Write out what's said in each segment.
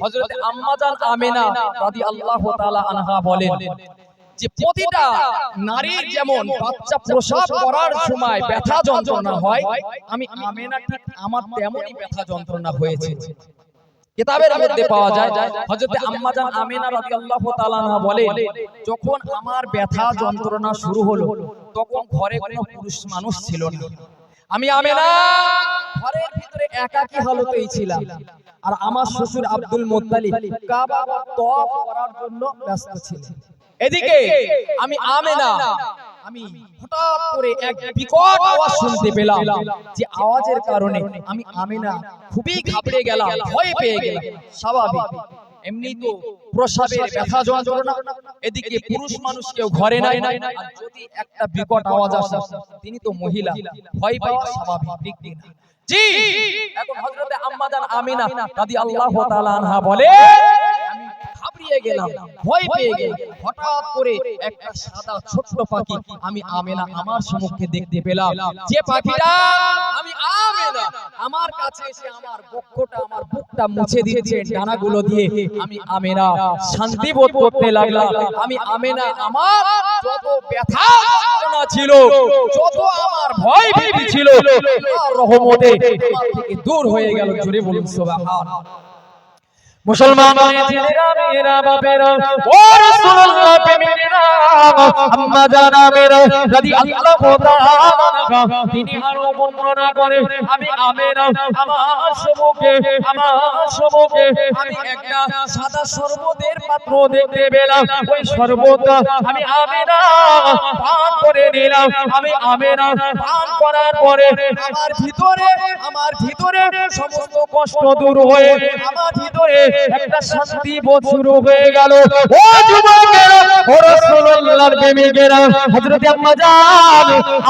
হযরত আম্মা জান আমিনা রাদিয়াল্লাহু তাআলা আনহা বলেন যে প্রতিটা নারীর যেমন বাচ্চা প্রসব করার সময় ব্যথা যন্ত্রণা হয়, আমি আমিনা ঠিক আমার তেমনই ব্যথা যন্ত্রণা হয়েছে। কিতাবের মধ্যে পাওয়া যায় হযরত আম্মা জান আমিনা রাদিয়াল্লাহু তাআলা আনহা বলেন, যখন আমার ব্যথা যন্ত্রণা শুরু হলো তখন ঘরে কোনো পুরুষ মানুষ ছিল না। আমি আমিনা ঘরের ভিতরে একাকী হালতেই ছিলাম, আর আমার শ্বশুর আব্দুল মুত্তালিব কাবা তওয়াফ করার জন্য ব্যস্ত ছিলেন। এদিকে আমি আমিনা আমি হঠাৎ করে এক বিকট আওয়াজ শুনতে পেলাম, যে আওয়াজের কারণে আমি আমিনা খুবই ঘাবড়ে গেলাম, ভয় পেয়ে গেলাম। স্বাভাবিক, এমনি তো প্রসবের ব্যথা যন্ত্রণা, এদিকে পুরুষ মানুষ কেউ ঘরে নাই, আর যদি একটা বিকট আওয়াজ আসে তিনি তো মহিলা, ভয় পাওয়া স্বাভাবিক, ঠিক না? জি। এখন হযরত আম্মা জান আমিনা রাদিয়াল্লাহু তাআলা আনহা বলে, আমি ঘাবড়িয়ে গেলাম, ভয় পেয়ে গেলাম। হঠাৎ করে একটা সাদা ছোট্ট পাখি আমি আমিনা আমার সম্মুখে দেখতে পেলাম, যে পাখিটা আমি আমিনা আমার কাছে এসে আমার বক্ষটা আমার বুকটা মুছে দিয়েছে ডানাগুলো দিয়ে। আমি আমিনা শান্তি বোধ করতে লাগলাম। আমি আমিনা আমার যত ব্যথা যন্ত্রণা ছিল, যত আমার ভয় ভীতি ছিল, আল্লাহর রহমতে আমার থেকে দূর হয়ে গেল। জোরে বলুন সুবহানাল্লাহ। মুসলমান ছেলেরা মেয়েরা বাপেরা ও রাসূলুল্লাহ প্রেমিকেরা আম্মা জান আমিনা রাদিয়াল্লাহু তাআলা আনহা তিনি আরো বর্ণনা করে, আমি আমিনা আমার সম্মুখে আমি একটা সাদা শরবতের পাত্র দেখতে পেলাম। ওই শরবতটা আমি আমিনা পান করে নিলাম। আমি আমিনা পান করার পরে আমার ভিতরে সমস্ত কষ্ট দূর হয়ে আমার ভিতরে একটা শান্তি বোধ শুরু হয়ে গেল। ও যুবকেরা, ও রাসূলুল্লাহর প্রেমিকেরা, হযরত আম্মা জান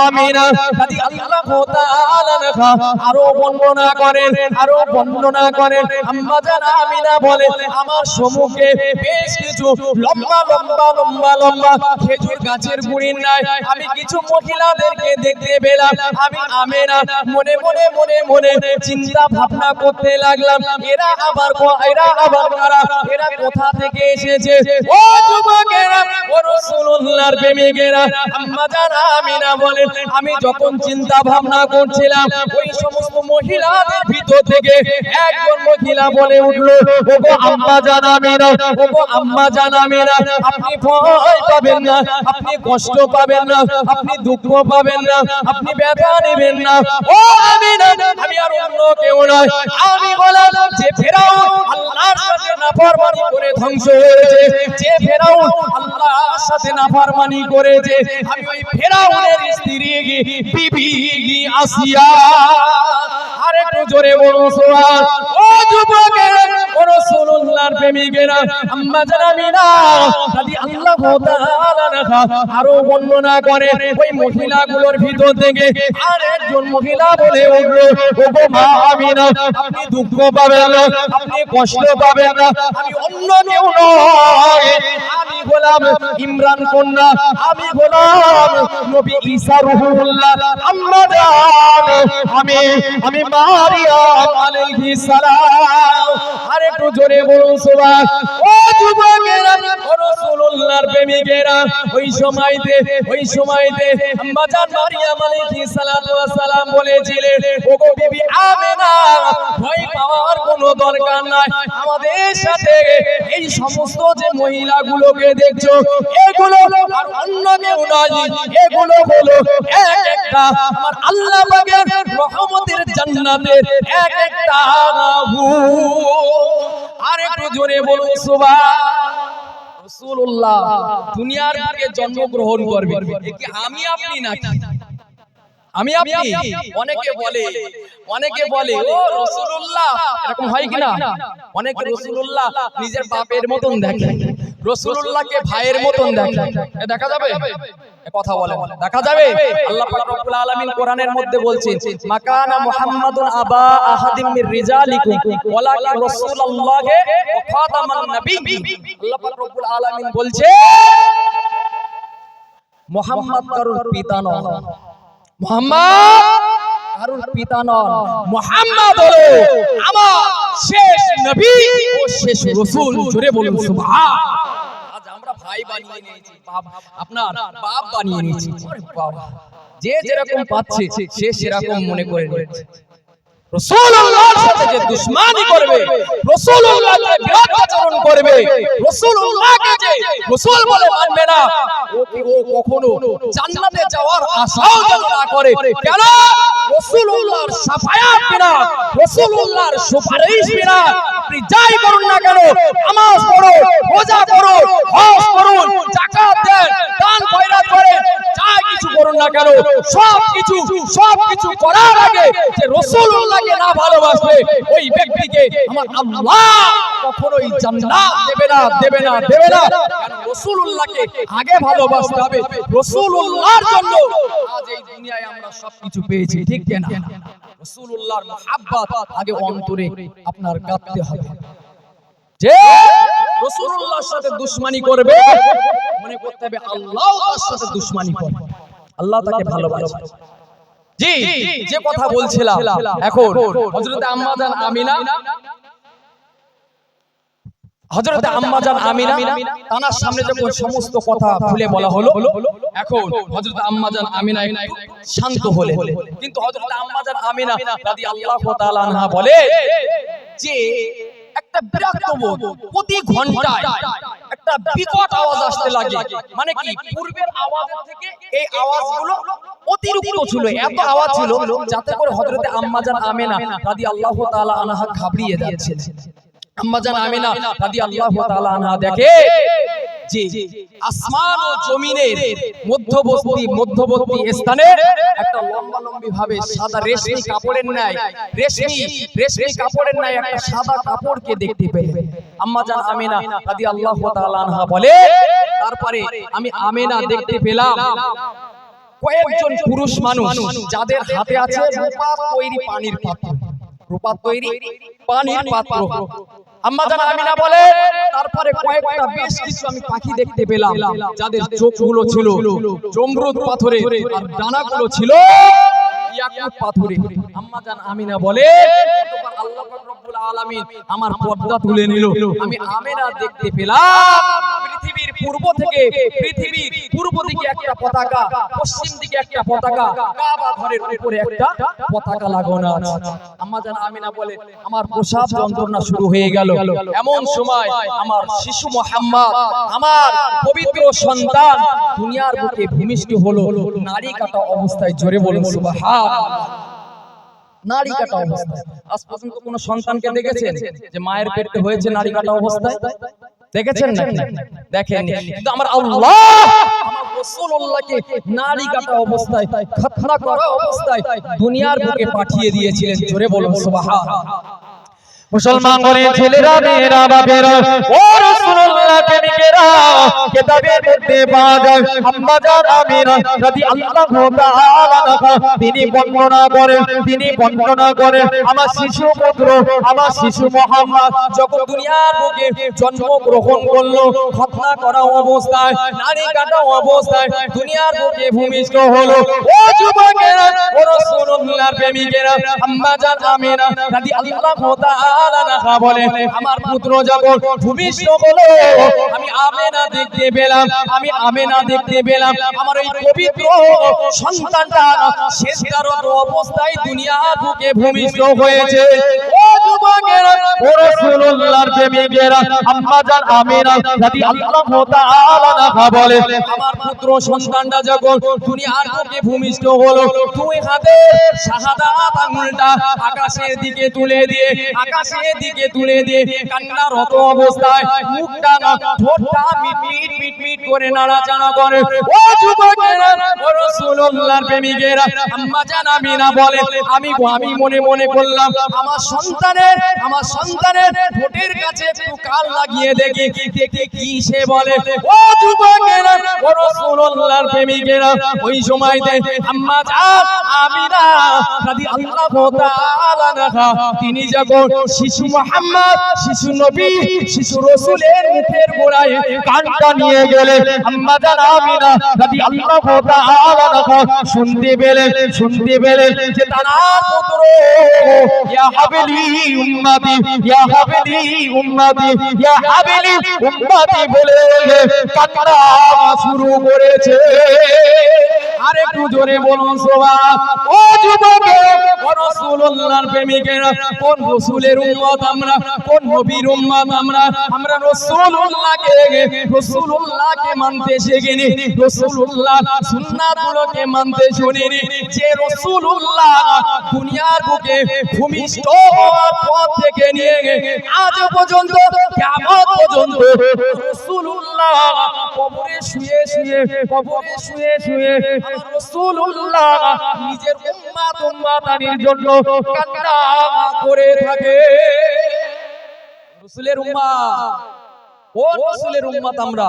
আমিনা রাদিয়াল্লাহু তাআলা আনহা আরো বর্ণনা করেন। আম্মা জান আমিনা বলেন, আমার সম্মুখে বেশ কিছু লম্বা খেজুর গাছের গুড়ির নাই আমি কিছু মহিলাদেরকে দেখতে পেলাম। আমি আমিনা মনে মনে চিন্তা ভাবনা করতে লাগলাম, এরা আবার কারা, এরা কোথা থেকে এসেছে? ও যুবকেরা, ও রাসূলুল্লাহর প্রেমিকেরা, আম্মা জান আমিনা বলেন, আমি যখন চিন্তা ভাবনা করছিলাম ওই সমস্ত মহিলাদের ভিতর থেকে একজন মহিলা বলে উঠলো, ওগো আম্মা জান আমিনা, ওগো আম্মা জান আমিনা, আপনি ভয় পাবেন না, আপনি কষ্ট পাবেন না, আপনি দুঃখ পাবেন না, আপনি ব্যথা নেবেন না। ও আমিনা, আমি আর অন্য কেউ নয়, আমি বললাম যে ফেরাউন আল্লাহর সাথে নাফরমানি করে ধ্বংস হয়েছে, যে ফেরাউন আল্লাহর সাথে নাফরমানি করেছে, আমি ওই ফেরাউনের স্ত্রী বিবি আসিয়া। আরেকটু জোরে বলুন সুবহানাল্লাহ। ও যুবকেরা, ও রাসূলুল্লাহর প্রেমিকেরা, আম্মা জান আমিনা রাদিয়াল্লাহু তাআলা আনহা আরো বর্ণনা করে, ওই মহিলাগুলোর ভিতর থেকে আরেকজন মহিলা বলে উঠলো, ওগো মা আমিনা, আপনি দুঃখ পাবেন না, আপনি কষ্ট পাবেন না, আমি অন্য কেউ নয়, আমি হলাম ইমরান কন্যা, আমি হলাম নবী ঈসা রূহুল্লাহ। আম্মা জান আমি মারিয়াম আলাইহিস সালাম। আরেকটু জোরে বলুন সুবহানাল্লাহ। ও যুবকেরা, ও রাসূলুল্লাহর প্রেমিকেরা, ওই সময়তে আম্মা জান মারিয়াম আলাইহিস সালাতু ওয়াস সালাম বলেছিলেন, ওগো বিবি আমিনা, ভয় পাওয়ার কোনো দরকার নাই, আমাদের সাথে এই সমস্ত যে মহিলাগুলোকে দেখছো এগুলো আর অন্য কেউ নয়, এগুলো হলো এক একটা আমার আল্লাহ পাকের রহমতের জান্নাতের এক একটা আর একটু জোরে বলুন সুবহানাল্লাহ। রাসূলুল্লাহ দুনিয়ার বুকে জন্মগ্রহণ করবে, এ কি আমি আপনি নাকি? আমি আপনি? অনেকে বলে ও রাসূলুল্লাহ, এরকম হয় কিনা? অনেকে রাসূলুল্লাহ নিজের বাপের মতন দেখে, রাসূলুল্লাহকে ভাইয়ের মতন দেখে, দেখা যাবে? কথা বলে দেখা যাবে? আল্লাহ পাক রব্বুল আলামিন কোরআনের মধ্যে বলছেন, মাকানা মুহাম্মাদুন আবা আহাদিম মির রিজালিকুম ওয়ালাকিন রাসূলুল্লাহ ওয়া খাতামান নবিয়্যিন। আল্লাহ পাক রব্বুল আলামিন বলছে, মুহাম্মদ কারোর পিতা নয়, মুহাম্মদ কারোর পিতা নন, মুহাম্মদ হলো আমার শেষ নবী ও শেষ রাসূল। জোরে বলুন সুবহান। আজ আমরা ভাই বানিয়ে নিয়েছি, বাপ আপনার বাপ বানিয়ে নিয়েছি। ওরে বাবা, যে যেরকম পাচ্ছে সে সেরকম মনে করে নিচ্ছে। রাসূলুল্লাহর সাথে যে দুশমনি করবে, রাসূলুল্লাহকে বিরোধ আচরণ করবে, রাসূলুল্লাহকে যে রাসূল বলে মানবে না, ও কখনো জান্নাতে যাওয়ার আশাও যেন না করে। কেন? রাসূলুল্লাহর শাফায়াত বিনা, রাসূলুল্লাহর সুপারিশ বিনা আপনি যাই করুন না কেন, নামাজ পড়ুন, রোজা করুন, হজ করুন, যাকাত দেন, দান খয়রাত করেন, যা কিছু করুন না কেন, সবকিছু করার আগে যে রাসূলুল্লাহকে না ভালোবাসবে ওই ব্যক্তিকে আমার আল্লাহ কখনোই জান্নাত দেবে না। কারণ রাসূলুল্লাহকে আগে ভালোবাসতে হবে। রাসূলুল্লাহর জন্য আজ এই দুনিয়ায় আমরা সবকিছু পেয়েছি, ঠিক না? রাসূলুল্লাহর মুহাব্বত আগে অন্তরে আপনার গাঁথতে হবে। যে রাসূলুল্লাহর সাথে দুশমনি করবে, মনে করতে হবে আল্লাহও তার সাথে দুশমনি করে, আল্লাহ তাকে ভালোবাসে। জি, যে কথা বলছিলাম, এখন হযরত আম্মা জান আমিনা তানার সামনে যখন সমস্ত কথা খুলে বলা হলো, এখন হযরত আম্মা জান আমিনা একটু শান্ত হলেন। কিন্তু হযরত আম্মা জান আমিনা রাদিয়াল্লাহু তাআলা আনহা বলে যে একটা বিরক্ত বোধ, প্রতি ঘন্টায় একটা বিকট আওয়াজ আসতে লাগে। মানে কি, পূর্বের আওয়াজের থেকে এই আওয়াজগুলো অতিরিক্ত ছিল, এত আওয়াজ ছিল যাতে করে হযরত আম্মা জান আমিনা রাদিয়াল্লাহু তাআলা আনহা ঘাবড়িয়ে যাচ্ছিলেন। আম্মা জান আমিনা রাদিয়াল্লাহু তাআলা আনহা দেখে যে আসমান ও জমিনের মধ্যবর্তী স্থানে একটা লম্বালম্বি ভাবে সাদা রেশমি কাপড়ের ন্যায় একটা সাদা কাপড়কে দেখতে পেলেন। আম্মা জান আমিনা রাদিয়াল্লাহু তাআলা আনহা বলে, তারপরে আমি আমিনা দেখতে পেলাম কয়েকজন পুরুষ মানুষ যাদের হাতে আছে রূপার তৈরি পানির পাত্র। আম্মা জান আমিনা বলে, তারপরে কয়েকটা বেশ কিছু আমি পাখি দেখতে পেলাম যাদের চোখগুলো ছিল জমরুদ পাথরে আর ডানাগুলো ছিল ইয়াকুত পাথরে। আম্মা জান আমিনা বলে, আল্লাহ পাক রব্বুল আলামিন আমার পর্দা তুলে নিল। আমি আমিনা দেখতে পেলাম পৃথিবীর পূর্ব দিকে একটা পতাকা, পশ্চিম দিকে একটা পতাকা, কাবা ঘরের উপরে একটা পতাকা লাগানো আছে। আম্মা জান আমিনা বলে, আমার প্রসাব যন্ত্রণা শুরু হয়ে গেল। এমন সময় আমার শিশু মুহাম্মদ, আমার পবিত্র সন্তান দুনিয়ার বুকে ভূমিষ্ঠ হলো নারী কাটা অবস্থায়। জোরে বলুন সুবহানাল্লাহ। নারী কাটা অবস্থায়। আজ পর্যন্ত কোন সন্তানকে দেখেছেন যে মায়ের পেটে হয়েছে নারী কাটা অবস্থায়? দেখেছেন নাকি? দেখেননি। কিন্তু আমার আল্লাহ আমার রাসূলুল্লাহকে নারী কাটা অবস্থায়, খাতনা করা অবস্থায় দুনিয়ার বুকে পাঠিয়ে দিয়েছিলেন। জোরে বলুন সুবহানাল্লাহ। মুসলমান ঘরের ছেলেরা, মেয়েরা, বাপেরা, ও রাসূলুল্লাহ প্রেমিকেরা, কিতাবের মধ্যে পাওয়া যায় আম্মা জান আমিনা রাদিয়াল্লাহু তাআলা আনহা তিনি বর্ণনা করেন আমার শিশু পুত্র, আমার শিশু মুহাম্মদ যখন দুনিয়ার বুকে জন্মগ্রহণ করলো, খতনা করা অবস্থায়, নারী কাটা অবস্থায় দুনিয়ার বুকে ভূমিষ্ঠ হলো। ও যুবকেরা, ও রাসূলুল্লাহর প্রেমিকেরা, আম্মা জান আমিনা রাদিয়াল্লাহু তাআলা বলে, আমার পুত্র যখন ভূমিষ্ঠ হলো, আমি আমিনা দেখতে পেলাম আমার এই পবিত্র সন্তানটা শেষদারত অবস্থায় দুনিয়ার বুকে ভূমিষ্ঠ হয়েছে। ও যুবকেরা, ও রাসূলুল্লাহর প্রেমিকেরা, আম্মা জান আমিনা রাদিয়াল্লাহু তাআলা আনহা বলে, আমার পুত্র সন্তানটা যখন দুনিয়ার বুকে ভূমিষ্ঠ হলো, দুই হাতে শাহাদাত আঙ্গুলটা আকাশের দিকে তুলে দিয়ে কান্নারত অবস্থায় মুখটা ঠোঁটটা মিটমিট করে নাড়াচাড়া করে। ও যুবকেরা, ও রাসূলুল্লাহর প্রেমিকেরা, আম্মা জান আমিনা বলে, আমি মনে করলাম আমার সন্তানের ঠোঁটের কাছে একটু কান লাগিয়ে দেখি কি সে বলে। ও যুবকেরা, ও রাসূলুল্লাহর প্রেমিকেরা, ওই সময়তে আম্মা জান আমিনা রাদিয়াল্লাহু তাআলা আনহা তিনি যখন শিশু মুহাম্মদ, শিশু নবী, শিশু রাসূলের মুখের গোড়ায় কানটা নিয়ে গেলে আম্মা জান আমিনা রাদিয়াল্লাহু তাআলা শুনতে পেলেন যে তারা পুত্র ইয়া হাবিলি উম্মতি, ইয়া হাবিলি উম্মতি, ইয়া হাবিলি উম্মতি বলে কান্না শুরু করেছে। আর একটু জোরে বলুন সুবহান। ও যুবক, ও রাসূলুল্লাহর প্রেমিকেরা, কোন রাসূলের উম্মত আমরা, কোন নবীর উম্মত আমরা? আমরা রাসূলুল্লাহকে মানতে শিখিনি, রাসূলুল্লাহ সুন্নাতগুলোকে মানতে শুনিনি। যে রাসূলুল্লাহ দুনিয়ার বুকে ভূমিষ্ঠ হওয়ার পর থেকে নিয়ে আজ পর্যন্ত কিয়ামত পর্যন্ত রাসূলুল্লাহ কবরে শুয়ে শুয়ে রাসূলুল্লাহ নিজের উম্মতানির জন্য কান্না করে থাকে। রাসূলের উম্মত, ও রাসূলের উম্মত আমরা।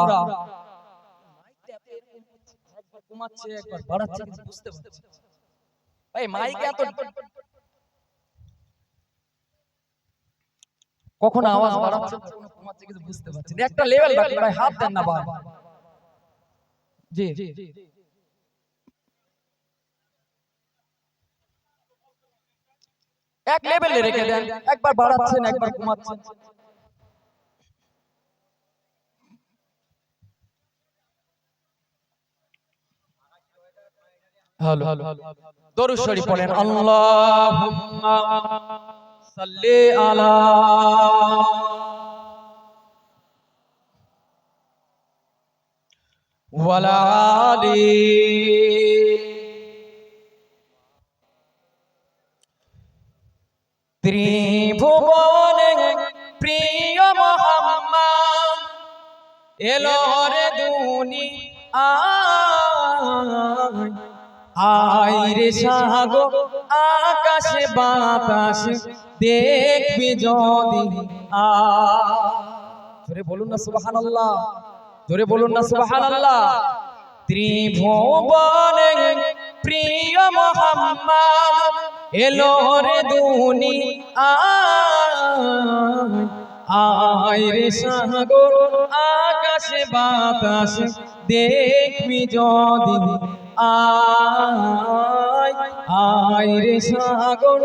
কমাচ্ছে একবার বাড়াচ্ছে বুঝতে পারছি ভাই, মাইকে এত কখন আওয়াজ বাড়াচ্ছে কখন কমাচ্ছে কিছু বুঝতে পারছি না। একটা লেভেল রাখুন ভাই, হাত দেন না বাবা। জি এক লেভেলে রেখে দেন, একবার বাড়াচ্ছেন একবার কমাচ্ছেন। হ্যালো, দরুদ শরীফ পড়েন। আল্লাহুম্মা সাল্লি আলা ওয়ালা আলি ত্রিভুবনে প্রিয় মুহাম্মদ এলো রে দুনিয়ায়। আয় রে সাগর আকাশে বাতাস দেখবি যদি জোরে বলুন না সুবহানাল্লাহ, জোরে বলুন না সুবহানাল্লাহ। ত্রিভুবনে প্রিয় মুহাম্মদ এলো রে দুনিয়ায়। আয় রে সাগর আকাশে বাতাস দেখবি যদি আয় রে সাগর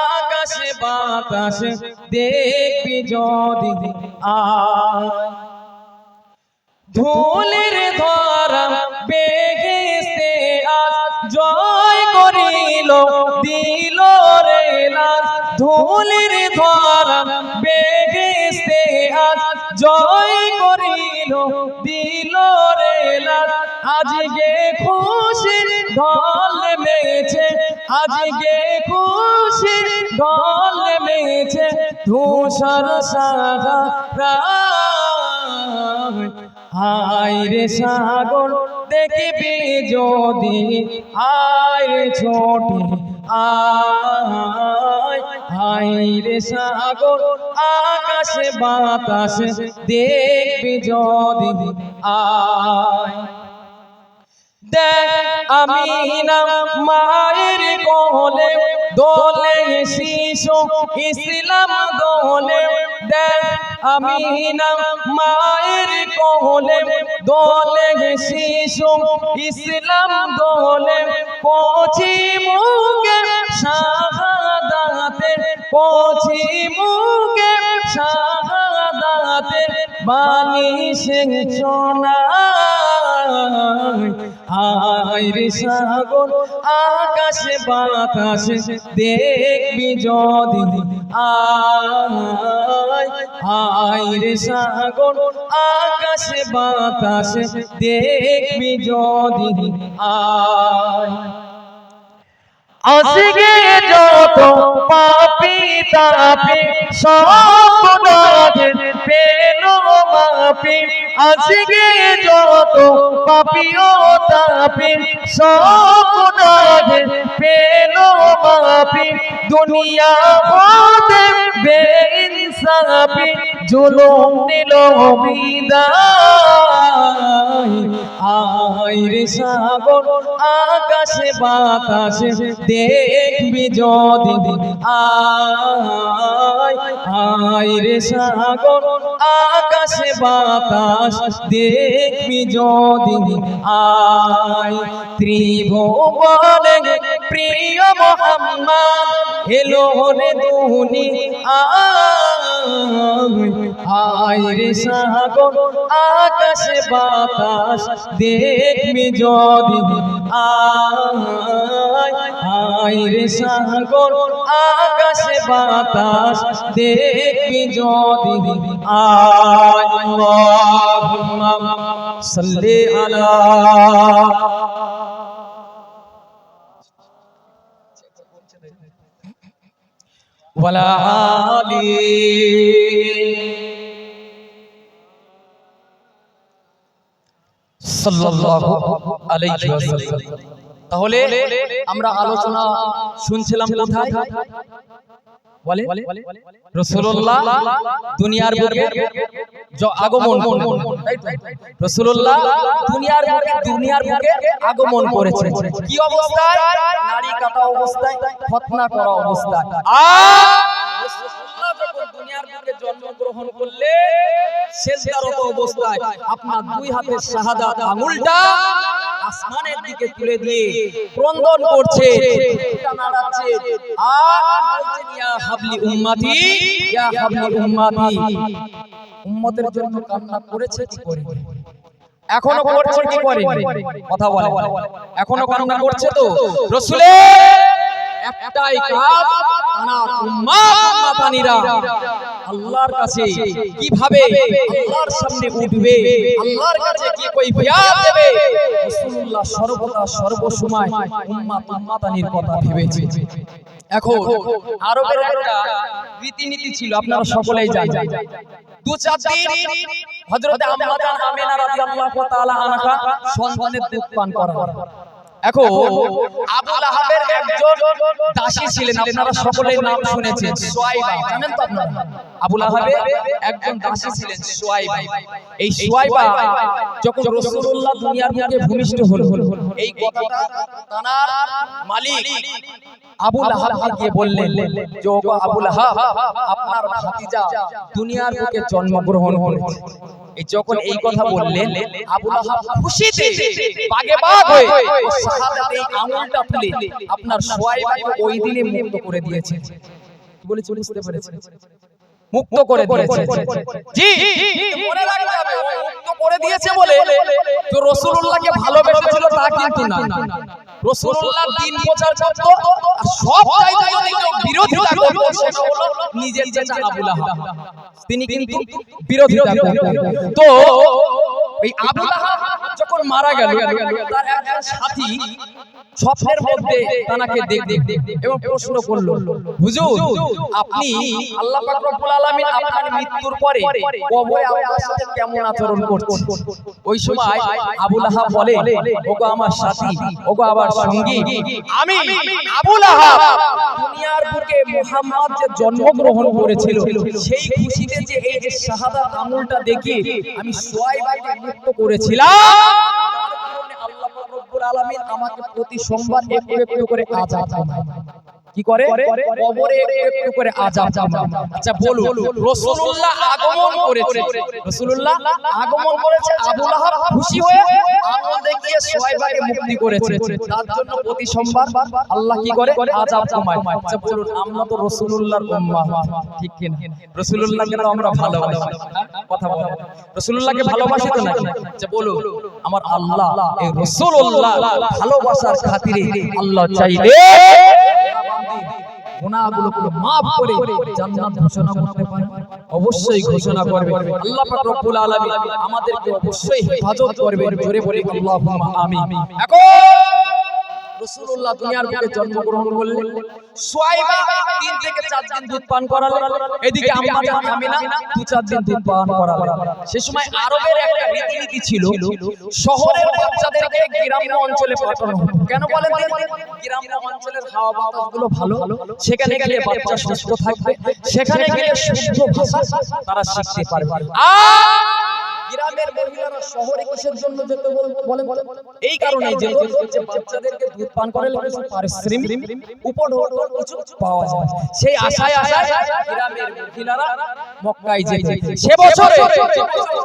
আকাশে বাতাস দেখবি যদি ধুলির ধরা বেহেশতে আজ জয় করিল দিল রে লাজ। ধুলির ধরা বেহেশতে আজ জয় করিল দিল রে লাজ। আজকে খুশির ঢল নেমেছে, আজকে খুশির ঢল নেমেছে ধূসর সাগর। আয় রে সাগর দেখবি যদি আয় রে ছোটি আয় রে সাগর আকাশে বাতাস দেখবি যদি আয়। দেখ আমিনা মায়ের কোলে দোলে শিশু ইসলাম দোলে। দেখ আমিনা মায়ের কোলে দোলে শিশু ইসলাম দোলে। কচি মুখে শাহাদাতের, কচি মুখে শাহাদাতের বাণী সে শোনায়। আয় রে সাগর আকাশে বাতাস দেখবি যদি আয় রে সাগর আকাশে বাতাস দেখবি যদি আজকে যত পাপী তাপি সব গুনাহের পেল মাপি। আজকে যত পাপী ও তাপি সব গুনাহের পেল মাপি। দুনিয়া হতে বেইনসাফি জুলুম নিল বিদায়। আয় রে সাগর আকাশে বাতাসে দেখবি যদি আয় রে সাগর আকাশে বাতাস দেখবি যদি আয় ত্রিভুবনে প্রিয় মোহাম্মদ এলো রে দুনিয়া আয় রে সাগর আকাশে বাতাস দেখবি যদি আয় রে সাগর আকাশে বাতাস দেখবি যদি আল্লাহুম্মা সাল্লি আলা ওয়ালা আলি সাল্লাল্লাহু আলাইহি ওয়াসাল্লাম। তাহলে আমরা আলোচনা শুনছিলাম কোথায়? বলে রাসূলুল্লাহ দুনিয়ার বুকে আগমন করলেন, তাই তো? রাসূলুল্লাহ দুনিয়ার বুকে আগমন করেছে কি অবস্থায়? নারী কাটা অবস্থায়, খতনা করা অবস্থায়। রাসূলুল্লাহ যখন দুনিয়ার বুকে জন্মগ্রহণ করলেন সেজদারত অবস্থায় আপনার দুই হাতের শাহাদাত আঙ্গুলটা আসমানের দিকে তুলে দিয়ে ক্রন্দন করছে, নাড়াচ্ছে আর বলছেন ইয়া হাবলি উম্মতি, ইয়া হাবলি উম্মতি। উম্মতের জন্য কান্না করেছে কি করে? এখনো করছে কি করে? কথা বলে এখনো কান্না করছে তো? রাসূলের একটাই কাজ, আমার উম্মতানিরা আল্লাহর কাছে কিভাবে আল্লাহর সামনে উঠবে, আল্লাহর কাছে কি কৈফিয়ত দেবে, রাসূলুল্লাহ সর্বদা সর্বসময় উম্মতানির কথা ভেবেছে। এখন আরবের একটা রীতিনীতি ছিল, আপনারা সকলেই জানেন। দু চার দিন হযরত আম্মা জান আমিনা রাদিয়াল্লাহু তাআলা আনহা সন্তানের দুধ পান করা। এখন আবু লাহাবের একজন দাসী ছিলেন, আপনারা সকলেই নাম শুনেছেন, সুয়াইবা। জানেন তো আপনারা? আবু লাহাবের একজন দাসী ছিলেন সুয়াইবা। এই সুয়াইবা যখন রাসূলুল্লাহ দুনিয়ার বুকে ভূমিষ্ঠ হলো, এই কথাটা তার মালিক আবু লাহাবকে গিয়ে বললেন যে ওগো আবু লাহাব, আপনার ভাতিজা দুনিয়ার বুকে জন্মগ্রহণ করেছে। এই যখন এই কথা বললেন, আবু লাহাব খুশিতে বাগে বাগ হয়ে শাহাদাতে আঙ্গুলটা তুলে আপনার সুয়াইবাকে ওই দিনে মুক্ত করে দিয়েছে। কি বলেছে বুঝতে পেরেছেন? মুক্ত করে দিয়েছে। জি, মনে রাখতে হবে, ওই মুক্ত করে দিয়েছে বলে তো রাসূলুল্লাহকে ভালোবেসেছিল তা কিন্তু না। রাসূলুল্লাহ দিন প্রচার করত, আর সব চাইতে যদি কেউ বিরোধিতা করত সেটা হলো নিজের চাচা আবু লাহাব। তিনি কিন্তু বিরোধিতা করতেন। তো এই আবু লাহাব যখন মারা গেল, তার একজন সাথী স্বপ্নের মধ্যে তাকে দেখে এবং প্রশ্ন করল, হুজুর আপনি আল্লাহ পাক রব্বুল আলামিন আপনার মৃত্যুর পরে কবরে আপনার সাথে কেমন আচরণ করছেন? ওই সময় আবু লাহাব বলে, ওগো আমার সাথী, ওগো আমার সঙ্গী, আমি আবু লাহাব দুনিয়ার বুকে মুহাম্মদ যে জন্মগ্রহণ করেছিল সেই খুশিতে যে এই যে শাহাদাত আঙ্গুলটা দেখে আমি সুয়াইবাকে মুক্ত করেছিলাম, আল্লাহ পাক রব্বুল আলামিন আমাকে প্রতি সোমবার একটু একটু করে আযাব দেয়। কি করে? কবরে একটু করে আযাব দেয়। আচ্ছা বলুন, রাসূলুল্লাহ আগমন করেছে, রাসূলুল্লাহ আগমন করেছে, আবু লাহাব খুশি হয়ে আঙ্গুল দেখিয়ে সুয়াইবাকে মুক্তি করেছে, তার জন্য প্রতি সোমবার আল্লাহ কি করে? আযাব কমায়। আচ্ছা বলুন, আমরা তো রাসূলুল্লাহর উম্মাহ, ঠিক কি না? রাসূলুল্লাহকে তো আমরা ভালোবাসি, কথা বলেন, রাসূলুল্লাহকে ভালোবাসি তো নাকি? আচ্ছা বলুন, আমার আল্লাহ এই রাসূলুল্লাহ ভালোবাসার খাতিরে আল্লাহ চাইলে গুনাহগুলোকে maaf করে জান্নাত ঘোষণা করতে পারে, অবশ্যই ঘোষণা করবে। আল্লাহ পাক রব্বুল আলামিন আমাদেরকে অবশ্যই হেফাজত করবে। জোরে বলি আল্লাহুম্মা আমিন। এখন রাসূলুল্লাহ দুনিয়ার বুকে জন্মগ্রহণ করলেন, সুয়াইবা 3 থেকে 4 দিন দুধ পান করালেন, এদিকে আম্মা জান আমিনা 2-4 দিন দুধ পান করালেন। সে সময় আরবের একটা রীতিনীতি ছিল, শহরের বাচ্চাদেরকে গ্রাম্য অঞ্চলে পাঠানো হতো। কেন বলেন? গ্রাম্য অঞ্চলের হাওয়া বাতাসগুলো ভালো, সেখানে গেলে বাচ্চা সুস্থ থাকবে, সেখানে গেলে শুদ্ধ ভাষা তারা শিখতে পারবে। আর গ্রামের মহিলারা শহরে কিসের জন্য যেতে বলেন? এই কারণে যে বাচ্চাদেরকে দুধ পান করালে কিছু পারিশ্রমিক উপঢৌকন কিছু পাওয়া যায়, সেই আশায় গ্রামের মহিলারা মক্কায় যেতে। সে বছরে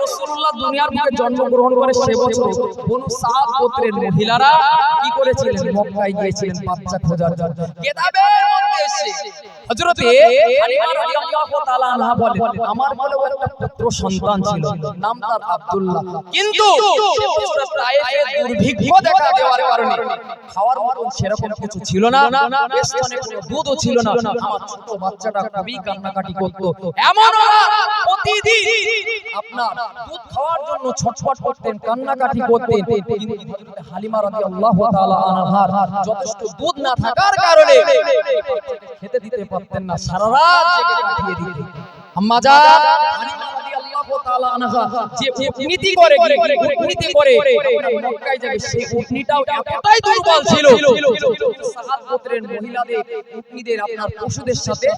রাসূলুল্লাহ দুনিয়ার বুকে জন্মগ্রহণ করে সে বছর বনু সাদ গোত্রের মহিলারা কি করেছিলেন? মক্কায় গিয়েছিলেন বাচ্চা খোঁজার জন্য। কিতাবের মধ্যে এসে হযরতে হালিমা রাদিয়াল্লাহু তাআলা আনহা বলেন, আমার বলেও একটা পুত্র সন্তান ছিল, নাম তার আব্দুল্লাহ। কিন্তু তায়েফে দুর্ভিক্ষ দেখা দেওয়ার কারণে খাওয়ার মতো সেরকম কিছু ছিল না, স্তনে কোনো দুধও ছিল না। আমার ছোট বাচ্চাটা খুবই কান্নাকাটি করত। এমন প্রতিদিন আপনার দুধ খাওয়ার জন্য ছটফট করতেন, কান্নাকাটি করতেন। কিন্তু হযরত হালিমা রাদিয়াল্লাহু তাআলা আনহার যথেষ্ট দুধ না থাকার কারণে খেতে দিতে পারতেন না, সারা রাত জেগে কাটিয়ে দিতেন। আম্মা জান হালিমা রাদিয়াল্লাহু তাআলা আনহা যে উটনীতি করে মক্কায় যাবে, সেই উটনীটাও এতটাই দুর্বল ছিল সাদ গোত্রের মহিলাদের উটনীদের আপনার পশুদের সাথে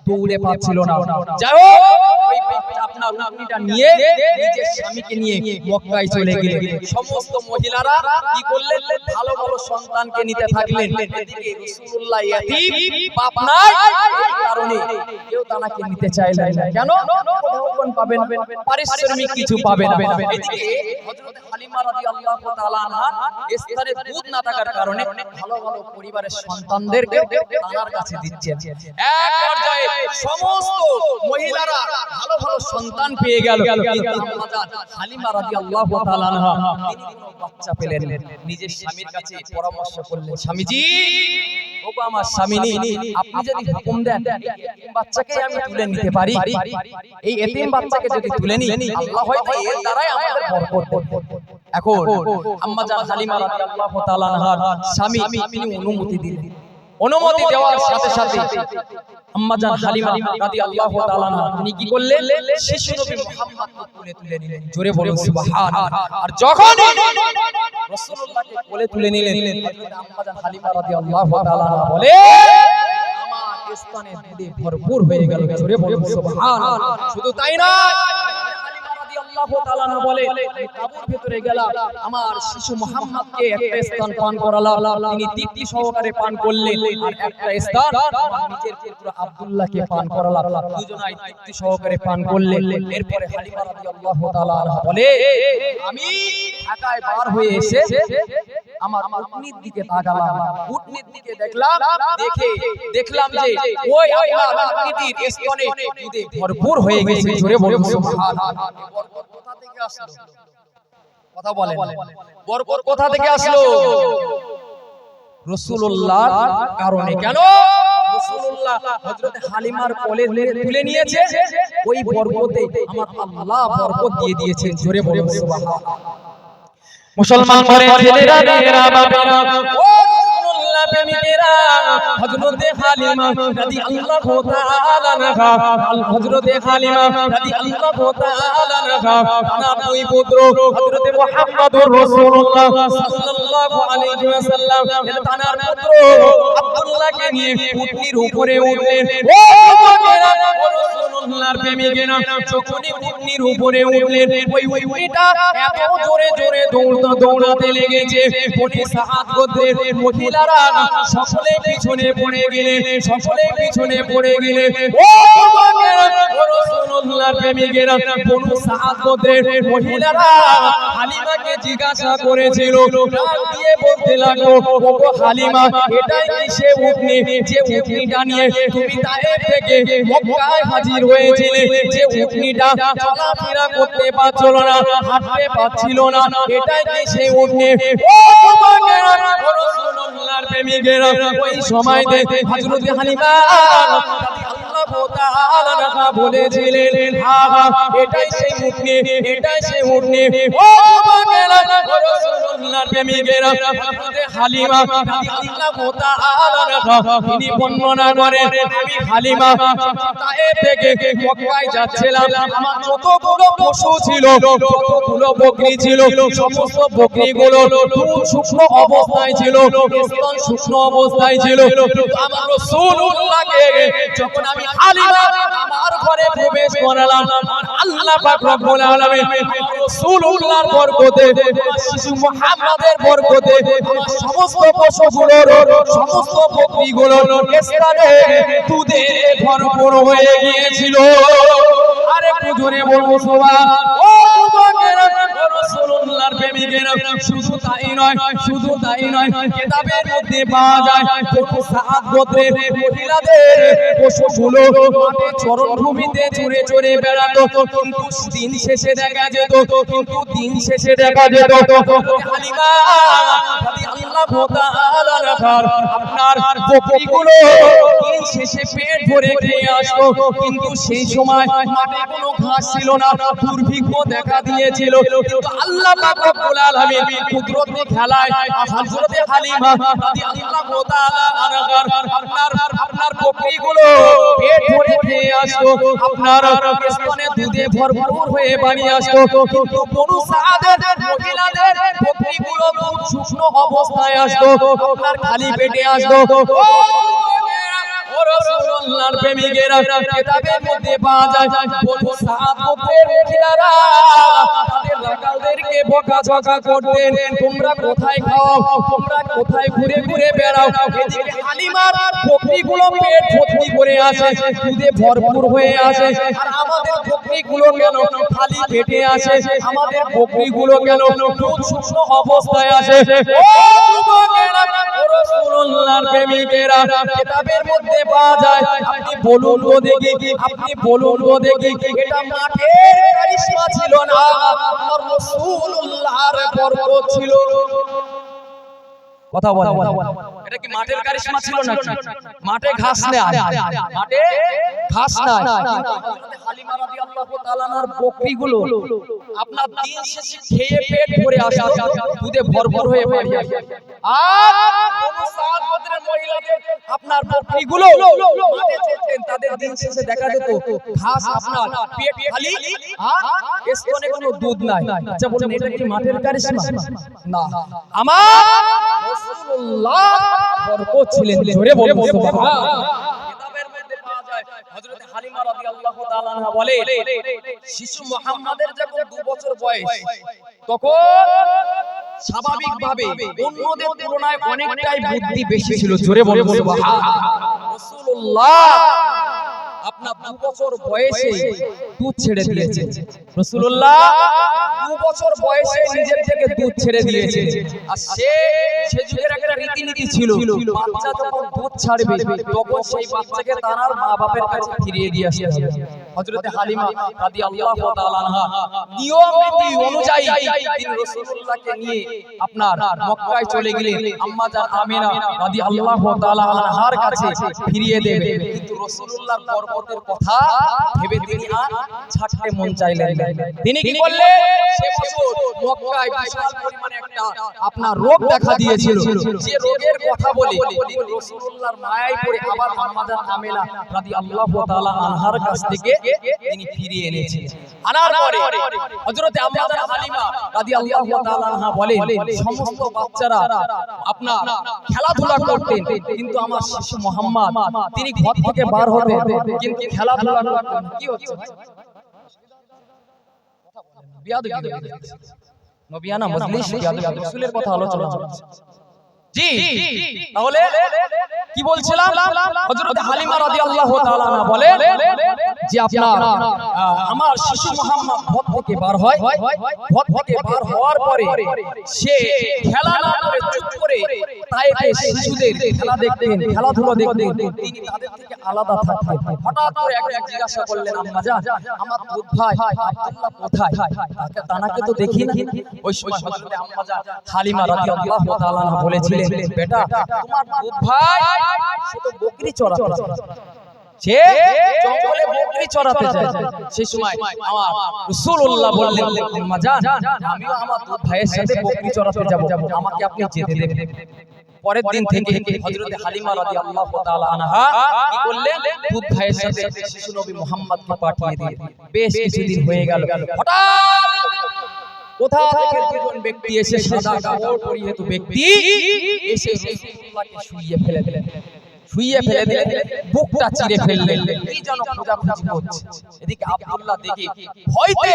দৌড়ে পাচ্ছিল না। যাই হোক, ওই আপনার উটনীটা নিয়ে নিজের স্বামীকে নিয়ে মক্কায় চলে গেলেন। সমস্ত মহিলারা কি করলেন? ভালো ভালো সন্তানকে নিতে থাকলেন। এদিকে রাসূলুল্লাহ ইয়াতীম, বাপ নাই, এই কারণে কেউ তাকে নিতে চাইলেন না। কেন? ভগবান পাবেন, পারিশ্রমিক কিছু পাবেন না। এদিকে হযরত হালিমা রাদিয়াল্লাহু তাআলা আনহা স্তনে দুধ না থাকার কারণে ভালো ভালো পরিবারের সন্তানদেরকে তার কাছে দিচ্ছেন। এক পর্যায়ে সমস্ত মহিলারা ভালো ভালো সন্তান পেয়ে গেল, কিন্তু আম্মা জান হালিমা রাদিয়াল্লাহু তাআলা আনহা তিনি কোনো বাচ্চা পেলেন না। নিজের স্বামীর কাছে পরামর্শ করলেন, স্বামীজি, ওগো আমার স্বামীনি, আপনি যদি হুকুম দেন এই বাচ্চাকে আমি তুলে নিতে পারি, এই এতিম বাচ্চাকে যদি তুলে নিই, আল্লাহ হয়তো এর দ্বারাই আমাদের বরকত দেবেন। এখন আম্মা জান হালিমা রাদিয়াল্লাহু তাআলা আনহার স্বামী তিনি অনুমতি দিলেন। অনুমতি দেওয়ার সাথে সাথে আম্মা জান হালিমা রাদিয়াল্লাহু তাআলা আনহা তিনি কি করলেন? শিশু নবী মুহাম্মদকে তুলে নিলেন। জোরে বলুন সুবহানাল্লাহ। আর যখন রাসূলুল্লাহকে কোলে তুলে নিলেন, আম্মা জান হালিমা রাদিয়াল্লাহু তাআলা আনহা বলে, আমার স্তনে দুধে ভরপুর হয়ে গেল। জোরে বলুন সুবহানাল্লাহ। শুধু তাই না, আল্লাহু তাআলা বলে, তাবুর ভিতরে গেলাম, আমার শিশু মুহাম্মদকে একটা স্তন পান করালাম, তিনি তৃপ্তি সহকারে পান করলেন। আর একটা স্তন নিজের পুত্র আব্দুল্লাহকে পান করালাম, দুজনাই তৃপ্তি সহকারে পান করলেন। এরপরে হালিমা রাদিয়াল্লাহু তাআলা আনহা বলে, আমি ঢাকায় পার হয়ে এসে আমার উটনির দিকে তাকালাম, উটনির দিকে দেখলাম যে ওই আপনার উটনিটির স্তনে দুধে ভরপুর হয়ে গেছে। জোরে বলুন সুবহানাল্লাহ। কোথা থেকে আসলো? কথা বলেন, বরকত কোথা থেকে আসলো? রাসূলুল্লাহর কারণে। কেন? রাসূলুল্লাহ হযরত হালিমার কোলে তুলে নিয়েছে, ওই বরকতে আমার আল্লাহ বরকত দিয়ে দিয়েছেন। জোরে বলুন সুবহানাল্লাহ। মুসলমান ঘরে ছেলেরা, মেয়েরা, বাবারা, ও রাসূলুল্লাহ প্রেমিকেরা, হযরতে হালিমা রাদিয়াল্লাহু তাআলা আনহা, হযরতে হালিমা রাদিয়াল্লাহু তাআলা আনহা তার দুই পুত্র হযরতে মুহাম্মদুর রাসূলুল্লাহ সাল্লাল্লাহু আলাইহি ওয়াসাল্লাম তার পুত্র আব্দুল্লাহকে নিয়ে উটনির উপরে উঠলেন। ও বাবারা, রাসূলুল্লাহর প্রেমিকেরা, যখনই উটনির উপরে উঠলেন, ওই উটনিটা এত জোরে জোরে দৌড়াতে লেগেছে, বনি সাদ গোত্রের মহিলারা সকলে পিছনে পড়ে গেলেন, সকলে পিছনে পড়ে গেলেন। ও বাবারা, রাসূলুল্লাহর প্রেমিকেরা, বনি সাদ গোত্রের মহিলারা হালিমাকে জিজ্ঞাসা করেছিল, ডাক দিয়ে বলতে লাগলো, ওগো হালিমা, এটাই কি সে উটনি যে উটনিটা নিয়ে তুমি তায়েফ থেকে মক্কায় হাজির হয়েছিলে, যে উটনিটা চলাফেরা করতে পারছিল না, হাঁটতে পারছিল না, এটাই কি সেই উটনি? ও বাবারা, রাসূলুল্লাহর প্রেমিকেরা, ওই সময়তে হযরত হালিমা রাদিয়াল্লাহু তাআলা আনহা বলেছিলেন, হ্যাঁ এটাই সেই উটনি, এটাই সেই উটনি। ও বাবারা, রাসূলুল্লাহর প্রেমিকেরা হযরতে হালিমা রাদিয়াল্লাহু তাআলা আনহা তিনি বর্ণনা করেন আমি হালিমা তায়েফ থেকে মক্কায় যাচ্ছিলাম আমার যতগুলো পশু ছিল যতগুলো বকরি ছিল সমস্ত বকরিগুলো খুব সূক্ষ্ম অবস্থায় ছিল স্তন সূক্ষ্ম অবস্থায় ছিল আমার রাসূলুল্লাহকে যখন আমি হালিমা আমার ঘরে প্রবেশ করালাম আল্লাহ পাক রব্বুল আলামিন রাসূলুল্লাহর বরকতে শিশু মুহাম্মাদের বরকতে আমার সমস্ত পশুগুলোর সমস্ত বকরিগুলোর স্থানে দুধে ভরপুর হয়ে গিয়েছিল আরে জোরে বলবো সুবহান ও যুবকেরা রাসূলুল্লাহর প্রেমিকেরা শুধু তাই নয় কিতাবের মধ্যে পাওয়া যায় বনু সাদ গোত্রের মহিলাদের পশুগুলো মাঠে চরণভূমিতে চড়ে চড়ে বেড়াতো কিন্তু দিন শেষে দেখা যেত হালিমা রাদিয়াল্লাহু তাআলা আনহার আপনার বকরিগুলো দিন শেষে পেট ভরে খেয়ে আসতো কিন্তু সেই সময় মাঠে কোনো ঘাস ছিল না দুর্ভিক্ষ দেখা দিয়েছিল কিন্তু আল্লাহ পাক রব্বুল আলামিন কুদরতি খেলায় হযরতে হালিমা রাদিয়াল্লাহু তাআলা আনহার আপনার বকরিগুলো পেট ভরে খেয়ে আসতো আপনার স্তনে দুধে ভরপুর হয়ে বাড়ি আসতো কিন্তু বনু সাদের মহিলাদের বকরিগুলো খুব সূক্ষ্ম অবস্থায় আসতো আপনার খালি পেটে আসতো রাসূলুল্লাহর প্রেমিকেরা কিতাবের মধ্যে পাওয়া যায় বনু সাদ গোত্রের মহিলারা তাদের রাখালদেরকে বকাঝকা করতেন তোমরা কোথায় খাও তোমরা কোথায় ঘুরে ঘুরে বেড়াও এদিকে হালিমার বকরিগুলো পেট ভর্তি করে আসে দুধে ভরপুর হয়ে আসে আর আমাদের বকরিগুলো কেন খালি পেটে আসে আমাদের বকরিগুলো কেন খুব সূক্ষ্ম অবস্থায় আসে ও যুবকেরা রাসূলুল্লাহর প্রেমিকেরা কিতাবের মধ্যে পাওয়া যায় আপনি বলুন তো দেখি এটা মাঠের কারিশমা ছিল না আমার রাসূলুল্লাহর বরকত ছিল কথা বলেন এটা কি মাঠের কারিশমা ছিল না মাঠে ঘাস নেই মাঠে ঘাস নাই হালিমা রাদিয়াল্লাহু তাআলার বকরিগুলো আপনার দিন শেষে খেয়ে পেট ভরে আসতো দুধে ভরপুর হয়ে বাড়ি আসে আর বনু সাদ গোত্রের মহিলাদের আপনার বকরিগুলো মাঠে চলতেন তাদের দিন শেষে দেখা যেত ঘাস আপনার পেট খালি আর স্তনে কোনো দুধ নাই আচ্ছা বলুন এটা কি মাঠের কারিশমা না আমার রাসূলুল্লাহ বরকত ছিলেন জোরে বলুন সুবহান কিতাবের মধ্যে পাওয়া যায় হযরত হালিমা রাদিয়াল্লাহু তাআলা আনহা বলে শিশু মুহাম্মাদের যখন 2 বছর বয়স তখন স্বাভাবিকভাবে অন্যদের তুলনায় অনেকটাই বুদ্ধি বেশি ছিল জোরে বলুন সুবহান রাসূলুল্লাহ আপনার 2 বছর বয়সে দুধ ছেড়ে দিয়েছে রাসূলুল্লাহ 2 বছর বয়সে নিজের থেকে দুধ ছেড়ে দিয়েছে আর সে যুগের একটা রীতিনীতি ছিল বাচ্চা যখন দুধ ছাড়বে তখন সেই বাচ্চাকে তার মা বাবার কাছে ফিরিয়ে দিয়ে আসতে হবে হযরত হালিমা রাদিয়াল্লাহু তাআলা আনহা নিয়ম রীতি অনুযায়ী তিনি রাসূলুল্লাহকে নিয়ে আপনার মক্কায় চলে গেলেন আম্মা জান আমিনা রাদিয়াল্লাহু তাআলা আনহার কাছে ফিরিয়ে দেবে কিন্তু রাসূলুল্লাহর বরকতের কথা ভেবে তিনি আর ছাড়তে মন চাইলেন না তিনি কি করলেন সে বছর মক্কায় বিশাল পরিমাণে একটা আপনার রোগ দেখা দিয়েছিল যে রোগের কথা বলে রাসূলুল্লাহর মায়ায় পড়ে আবার আম্মা জান আমিনা রাদিয়াল্লাহু তাআলা আনহার কাছ থেকে তিনি ফিরিয়ে এনেছিলেন আনার পরে হযরতে আম্মা জান হালিমা রাদিয়াল্লাহু তাআলা আনহা বলেন সমস্ত বাচ্চারা আপনার খেলাধুলা করতেন কিন্তু আমার শিশু মুহাম্মদ তিনি ঘর থেকে বার হতেন কিন্তু খেলাধুলা করতেন কি হচ্ছে ভাই বিয়াদবি নবিয়ানা মজলিস বিয়াদবি রাসূলের কথা আলোচনা হচ্ছে জি তাহলে কি বলছিলাম হযরত হালিমা রাদিয়াল্লাহু তাআলা আনহা বলে যে আপনার আমার শিশু মুহাম্মদ ঘর থেকে বার হয় ঘর থেকে বার হওয়ার পরে সে খেলা না করে চুপ করে তাইতে শিশুদের খেলা দেখতেন খেলাধুলা দেখতেন তিনি তাদের থেকে আলাদা থাকতেন হঠাৎ করে একজন জিজ্ঞাসা করলেন আম্মা জান আমার দুধ ভাই আব্দুল্লাহ কোথায় তাকে তো দেখি না ওই সময় হযরত আম্মা জান হালিমা রাদিয়াল্লাহু তাআলা আনহা বলেছিলেন বেটা তোমার দুধ ভাই সে তো বকরি চড়াচ্ছে সে জঙ্গলে বকরি চড়াতে যায়। সেই সময় আমার রাসূলুল্লাহ বললেন, আম্মা জান, আমিও আমার দুধ ভাইয়ের সাথে বকরি চড়াতে যাব, আমাকে আপনি যেতে দেবেন? পরের দিন থেকে হযরত হালিমা রাদিয়াল্লাহু তাআলা আনহা কি করলেন, দুধ ভাইয়ের সাথে শিশু নবী মুহাম্মদকে পাঠিয়ে দিলেন। বেশ কিছুদিন হয়ে গেল, হঠাৎ কোথা থেকে দুজন ব্যক্তি এসে সাদা কাপড় পরিহিত ব্যক্তি এসে রাসূলুল্লাহকে শুইয়ে ফেলে দিলেন। বুকটা চিরে ফেললেন। এই যেন খোঁজাখুঁজি করছে। এদিকে আব্দুল্লাহ দেখে ভয়তে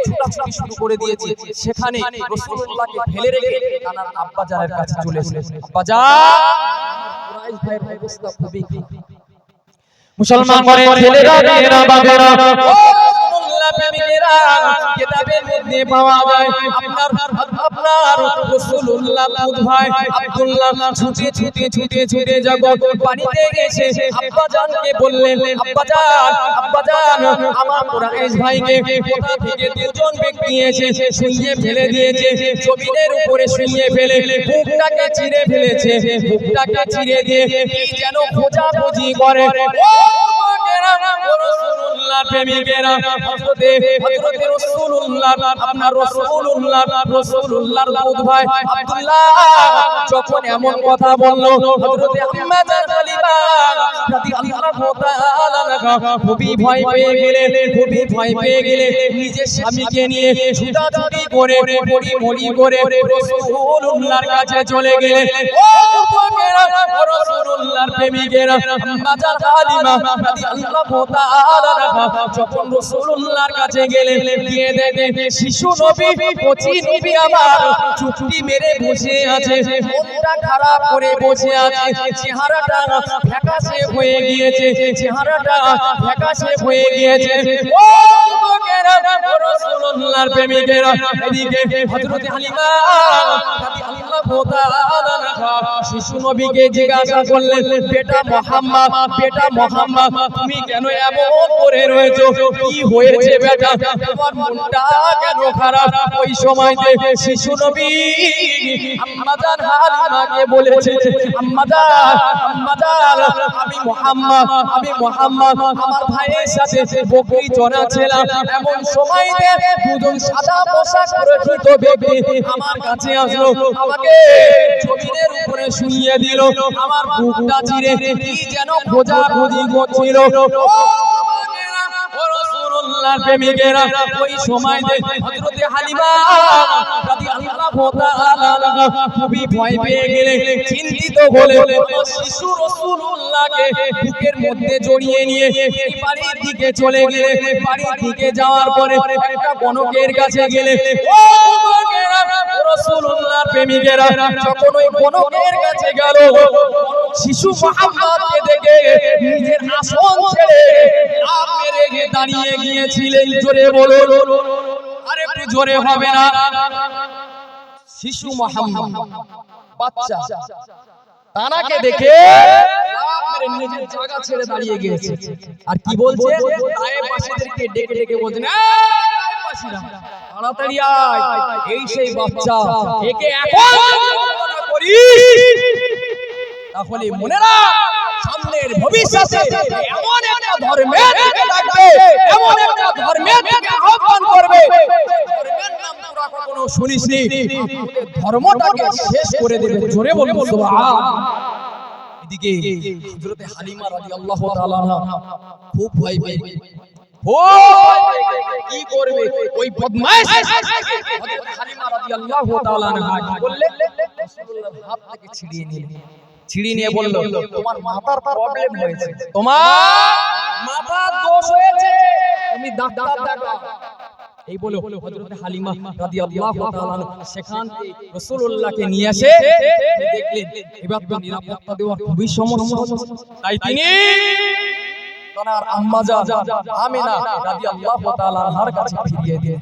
ছুটাছুটি শুরু করে দিয়েছে। সেখানে রাসূলুল্লাহকে ফেলে রেখে তার আব্বাজানের কাছে চলে এসেছে। আব্বাজান, কুরাইশ ভাইয়ের অবস্থা খুবই খারাপ। মুসলমান ঘরের ছেলেরা, মেয়েরা, বাবারা, রাসূলুল্লাহ প্রেমিকেরা, কিতাবের মধ্যে পাওয়া যায় আপনার রাসূলুল্লাহ দুধ ভাই আব্দুল্লাহ ছুটে যখন পানিতে গেছে, আব্বাজানকে বললেন, আব্বাজান, আমার কুরাইশ ভাইকে কোথা থেকে দুজন ব্যক্তি এসে শুইয়ে ফেলে দিয়েছে, জমিনের উপরে শুইয়ে ফেলে বুকটাকে চিরে ফেলেছে, বুকটাকে চিরে দিয়ে কি যেন খোঁজাখুঁজি করে। রাসূলুল্লাহ প্রেমিকেরা, হযরত রাসূলুল্লাহ, আপনার রাসূলুল্লাহর দুধ ভাই আব্দুল্লাহ যখন এমন কথা বলল, হযরত আম্মা জান খালিমা রাদিয়াল্লাহু তাআলা খুবই ভয় পেয়ে গেলেন, নিজের স্বামীকে নিয়ে ছুটাছুটি করে মরি করে রাসূলুল্লাহর কাছে চলে গেলেন। ও যুবকেরা, রাসূলুল্লাহর প্রেমিকেরা, আম্মা জান খালিমা রাদিয়াল্লাহু তাআলা যখন রাসূলুল্লাহর কাছে গেলেন, গিয়ে দেখেন শিশু নবী, কচি নবী আমার চুপটি মেরে বসে আছে, মনটা খারাপ করে বসে আছে, চেহারাটা ফ্যাকাশে হয়ে গিয়েছে। ও যুবকেরা, রাসূলুল্লাহর প্রেমিকেরা, এদিকে হযরত হালিমা রাদিয়াল্লাহু তাআলা শিশু নবীকে জিজ্ঞাসা করলেন, বেটা মোহাম্মদ, তুমি কেন এমন করে রয়েছো? কি হয়েছে বেটা, তোমার মনটা কেন খারাপ? ওই সময়তে শিশু নবী আম্মা জান হালিমাকে বলেছে, আম্মা জান, আমি মোহাম্মদ আমার ভাইয়ের সাথে বকরি চড়াচ্ছিলাম, এমন সময়তে দুজন সাদা পোশাক পরিহিত ব্যক্তি আমার কাছে আসলো, আমাকে জমিনের উপরে শুইয়ে দিল, আমার বুকটা চিরে কি যেন খোঁজাখুঁজি করছিল। রাসূলুল্লাহর প্রেমিকেরা, ওই সময়তে হযরত হালিমা রাদিয়াল্লাহু তাআলা খুবই ভয় পেয়ে গেলেন, চিন্তিত হলে শিশু রাসূলুল্লাহকে বুকের মধ্যে জড়িয়ে নিয়ে বাড়ির দিকে চলে গেলেন। বাড়ির দিকে যাওয়ার পরে একটা গণকের কাছে গেলেন। ও যুবকেরা, রাসূলুল্লাহর প্রেমিকেরা যখন ওই গণকের কাছে গেল, শিশু মুহাম্মদকে দেখে নিজের আসন ছেড়ে লাফ মেরে দাঁড়িয়ে গিয়েছিলেন। জোরে বলুন, আরে একটু জোরে হবে না? শিশু মুহাম্মদ বাচ্চা তানাকে দেখে লাফ মেরে নিজের জায়গা ছেড়ে দাঁড়িয়ে গিয়েছে। আর কি বলছে? তায়েফবাসীদেরকে ডেকে ডেকে বলছেন, এই তায়েফবাসীরা, তাড়াতাড়ি আয়, এই সেই বাচ্চা, একে এখন করিস, তাহলে মনে রাখ সামনের ভবিষ্যতে এমন একটা ধর্মের দিকে ডাকবে, এমন একটা ধর্মের দিকে আহ্বান করবে, ধর্মের নাম তোরা কখনো শুনিসনি, ধর্মটাকে শেষ করে দেবে। জোরে বলুন সুবহানাল্লাহ। এদিকে হযরত হালিমা রাদিয়াল্লাহু তাআলা খুব ভয় পেয়ে কি করবে, ওই বদমাইশ হযরত হালিমা রাদিয়াল্লাহু তাআলা কি করলেন, রাসূলুল্লাহর হাত থেকে ছিড়িয়ে নিয়ে বলল, তোমার মাথার প্রবলেম হয়েছে, তোমার মাথার দোষ হয়েছে, তুমি ডাক্তার দেখাও। এই বলে হযরত হালিমা রাদিয়াল্লাহু তাআলা সেখান থেকে রাসূলুল্লাহকে নিয়ে আসে। দেখলেন এবার তো নিরাপত্তা দেওয়ার খুবই সমস্যা, তাই তিনি তার আম্মা জান আমিনা রাদিয়াল্লাহু তাআলার কাছে ফিরিয়ে দিলেন।